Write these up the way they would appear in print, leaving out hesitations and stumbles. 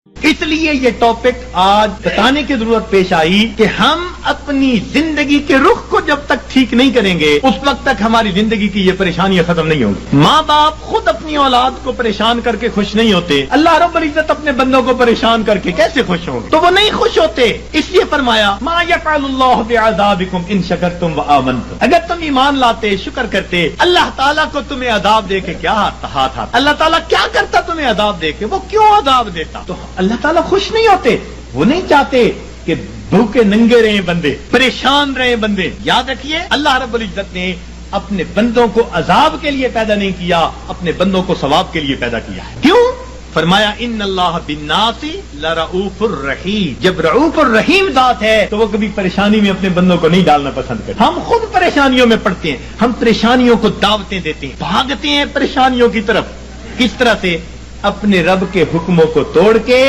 اس لیے یہ ٹاپک آج بتانے کی ضرورت پیش آئی کہ ہم اپنی زندگی کے رخ کو جب تک ٹھیک نہیں کریں گے اس وقت تک ہماری زندگی کی یہ پریشانیاں ختم نہیں ہوں گی۔ ماں باپ خود اپنی اولاد کو پریشان کر کے خوش نہیں ہوتے، اللہ رب العزت اپنے بندوں کو پریشان کر کے کیسے خوش ہوں گے؟ تو وہ نہیں خوش ہوتے، اس لیے فرمایا ما یفعل اللہ بعذابکم ان شکرتم وآمنتم، اگر تم ایمان لاتے شکر کرتے اللہ تعالیٰ کو تمہیں عذاب دے کے کیا ہاتھ اللہ تعالیٰ کیا کرتا تمہیں عذاب دے کے؟ وہ کیوں عذاب دیتا؟ تو اللہ تعالیٰ خوش نہیں ہوتے، وہ نہیں چاہتے کہ بھوکے ننگے رہے بندے، پریشان رہے بندے۔ یاد رکھیے اللہ رب العزت نے اپنے بندوں کو عذاب کے لیے پیدا نہیں کیا، اپنے بندوں کو ثواب کے لیے پیدا کیا ہے۔ کیوں؟ فرمایا ان اللہ بالناس لرؤوف الرحیم، جب رؤوف الرحیم ذات ہے تو وہ کبھی پریشانی میں اپنے بندوں کو نہیں ڈالنا پسند کرتے۔ ہم خود پریشانیوں میں پڑتے ہیں، ہم پریشانیوں کو دعوتیں دیتے ہیں، بھاگتے ہیں پریشانیوں کی طرف۔ کس طرح سے؟ اپنے رب کے حکموں کو توڑ کے،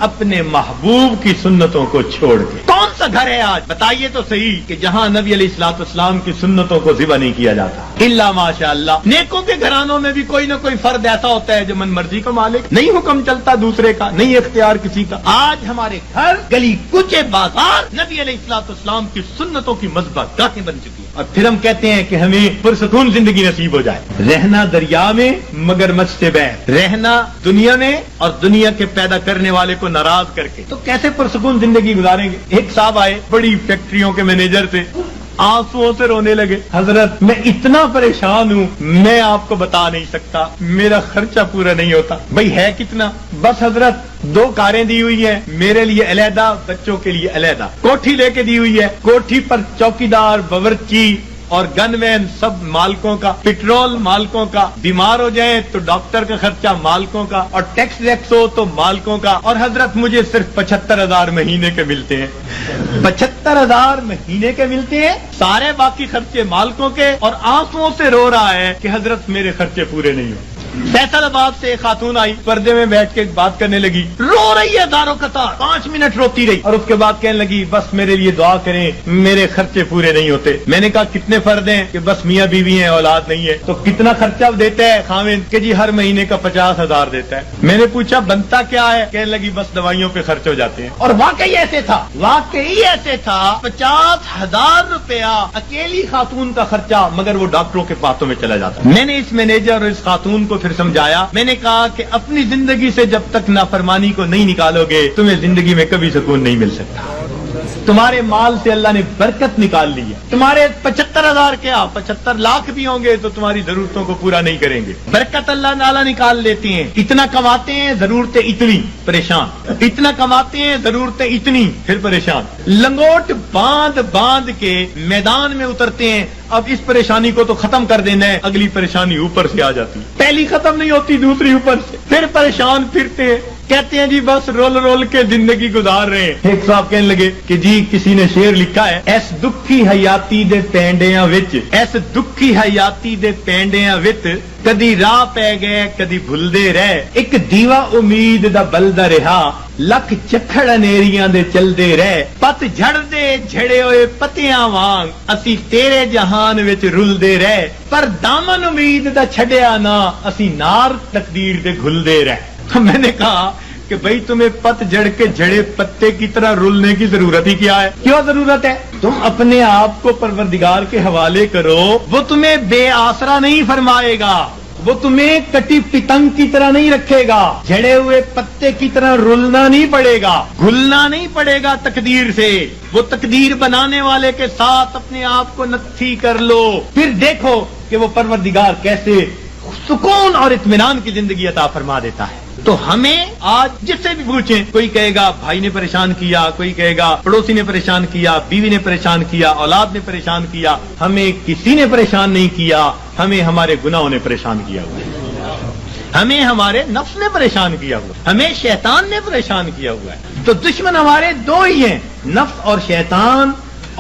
اپنے محبوب کی سنتوں کو چھوڑ کے۔ کون سا گھر ہے آج بتائیے تو صحیح کہ جہاں نبی علیہ الصلوۃ والسلام کی سنتوں کو ذبح نہیں کیا جاتا؟ الا ماشاء اللہ، نیکوں کے گھرانوں میں بھی کوئی نہ کوئی فرد ایسا ہوتا ہے جو من مرضی کا مالک، نہیں حکم چلتا دوسرے کا، نہیں اختیار کسی کا۔ آج ہمارے گھر، گلی کوچے، بازار نبی علیہ الصلوۃ والسلام کی سنتوں کی مذبح گاہیں بن چکی ہیں، اور پھر ہم کہتے ہیں کہ ہمیں پرسکون زندگی نصیب ہو جائے۔ رہنا دریا میں مگر مجھ سے بیر، رہنا دنیا میں اور دنیا کے پیدا کرنے والے کو ناراض کر کے، تو کیسے پرسکون زندگی گزاریں گے؟ ایک صاحب آئے بڑی فیکٹریوں کے مینیجر تھے، آنسوؤں سے رونے لگے، حضرت میں اتنا پریشان ہوں میں آپ کو بتا نہیں سکتا، میرا خرچہ پورا نہیں ہوتا۔ بھئی ہے کتنا؟ بس حضرت 2 کاریں دی ہوئی ہیں، میرے لیے علیحدہ، بچوں کے لیے علیحدہ، کوٹھی لے کے دی ہوئی ہے، کوٹھی پر چوکیدار، باورچی اور گن مین سب مالکوں کا، پیٹرول مالکوں کا، بیمار ہو جائیں تو ڈاکٹر کا خرچہ مالکوں کا، اور ٹیکس ویکس ہو تو مالکوں کا، اور حضرت مجھے صرف 75,000 مہینے کے ملتے ہیں۔ 75,000 مہینے کے ملتے ہیں، سارے باقی خرچے مالکوں کے، اور آنسوؤں سے رو رہا ہے کہ حضرت میرے خرچے پورے نہیں ہوتے۔ فیصل آباد سے ایک خاتون آئی، پردے میں بیٹھ کے بات کرنے لگی، رو رہی ہے دارو قطار، 5 منٹ روتی رہی، اور اس کے بعد کہنے لگی بس میرے لیے دعا کریں، میرے خرچے پورے نہیں ہوتے۔ میں نے کہا کتنے فرد ہیں؟ کہ بس میاں بیوی ہیں، اولاد نہیں ہے۔ تو کتنا خرچہ دیتا ہے خاوند؟ کہ جی ہر مہینے کا 50,000 دیتا ہے۔ میں نے پوچھا بنتا کیا ہے؟ کہنے لگی بس دوائیوں پہ خرچ ہو جاتے ہیں۔ اور واقعی ایسے تھا، واقعی ایسے تھا، 50,000 روپیہ اکیلی خاتون کا خرچہ، مگر وہ ڈاکٹروں کے پاتوں میں چلا جاتا۔ میں نے اس مینیجر اور اس خاتون کو پھر سمجھایا، میں نے کہا کہ اپنی زندگی سے جب تک نافرمانی کو نہیں نکالو گے تمہیں زندگی میں کبھی سکون نہیں مل سکتا۔ تمہارے مال سے اللہ نے برکت نکال لی ہے، تمہارے 75,000 کیا 75 لاکھ بھی ہوں گے تو تمہاری ضرورتوں کو پورا نہیں کریں گے۔ برکت اللہ تعالیٰ نکال لیتے ہیں، اتنا کماتے ہیں ضرورتیں اتنی، پریشان، اتنا کماتے ہیں ضرورتیں اتنی، پھر پریشان، لنگوٹ باندھ کے میدان میں اترتے ہیں۔ اب اس پریشانی کو تو ختم کر دینا ہے، اگلی پریشانی اوپر سے آ جاتی، پہلی ختم نہیں ہوتی دوسری اوپر سے، پھر پریشان پھرتے ہیں، کہتے ہیں جی بس رول کے زندگی گزار رہے ہیں۔ ایک صاحب کہنے لگے کہ جی کسی نے شعر لکھا ہے، ایس دکھی حیاتی دے پینڈیاں وچ، ایس دکھی حیاتی دے پینڈیاں وچ، کدی راہ پہ گئے کدی بھلدے رہ، ایک دیوا امید دا بلدا رہا، لکھ چکھڑ انیریاں دے چلدے رہ، پت جھڑ دے جھڑے ہوئے پتیاں وانگ، اسی تیرے جہان وچ رلدے رہ، پر دامن امید دا چھڈیا نہ، اسی نار تقدیر دے گھلدے رہ۔ تو میں نے کہا کہ بھئی تمہیں پت جڑ کے جڑے پتے کی طرح رلنے کی ضرورت ہی کیا ہے؟ کیوں ضرورت ہے؟ تم اپنے آپ کو پروردگار کے حوالے کرو، وہ تمہیں بے آسرا نہیں فرمائے گا، وہ تمہیں کٹی پتنگ کی طرح نہیں رکھے گا، جھڑے ہوئے پتے کی طرح رلنا نہیں پڑے گا، گھلنا نہیں پڑے گا تقدیر سے۔ وہ تقدیر بنانے والے کے ساتھ اپنے آپ کو نتھی کر لو، پھر دیکھو کہ وہ پروردگار کیسے سکون اور اطمینان کی زندگی عطا فرما دیتا ہے۔ تو ہمیں آج جس سے بھی پوچھیں، کوئی کہے گا بھائی نے پریشان کیا، کوئی کہے گا پڑوسی نے پریشان کیا، بیوی نے پریشان کیا، اولاد نے پریشان کیا، ہمیں کسی نے پریشان نہیں کیا، ہمیں ہمارے گناہوں نے پریشان کیا ہوا ہے، ہمیں ہمارے نفس نے پریشان کیا ہوا ہے، ہمیں شیطان نے پریشان کیا ہوا ہے۔ تو دشمن ہمارے 2 ہی ہیں، نفس اور شیطان،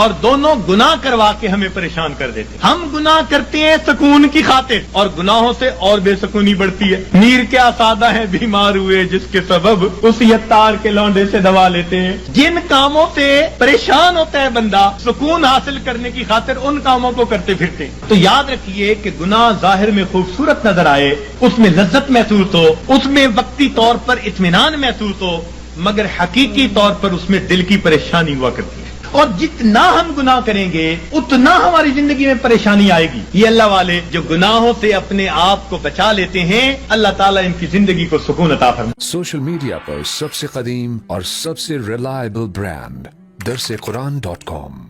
اور دونوں گناہ کروا کے ہمیں پریشان کر دیتے۔ ہم گناہ کرتے ہیں سکون کی خاطر، اور گناہوں سے اور بے سکونی بڑھتی ہے۔ میر کیا سادہ ہے بیمار ہوئے جس کے سبب اس یتار کے لونڈے سے دوا لیتے ہیں۔ جن کاموں سے پریشان ہوتا ہے بندہ سکون حاصل کرنے کی خاطر ان کاموں کو کرتے پھرتے ہیں۔ تو یاد رکھیے کہ گناہ ظاہر میں خوبصورت نظر آئے، اس میں لذت محسوس ہو، اس میں وقتی طور پر اطمینان محسوس ہو، مگر حقیقی طور پر اس میں دل کی پریشانی ہوا کرتی ہے. اور جتنا ہم گناہ کریں گے اتنا ہماری زندگی میں پریشانی آئے گی. یہ اللہ والے جو گناہوں سے اپنے آپ کو بچا لیتے ہیں, اللہ تعالیٰ ان کی زندگی کو سکون عطا فرمائے. سوشل میڈیا پر سب سے قدیم اور سب سے ریلائبل برانڈ درسقرآن.com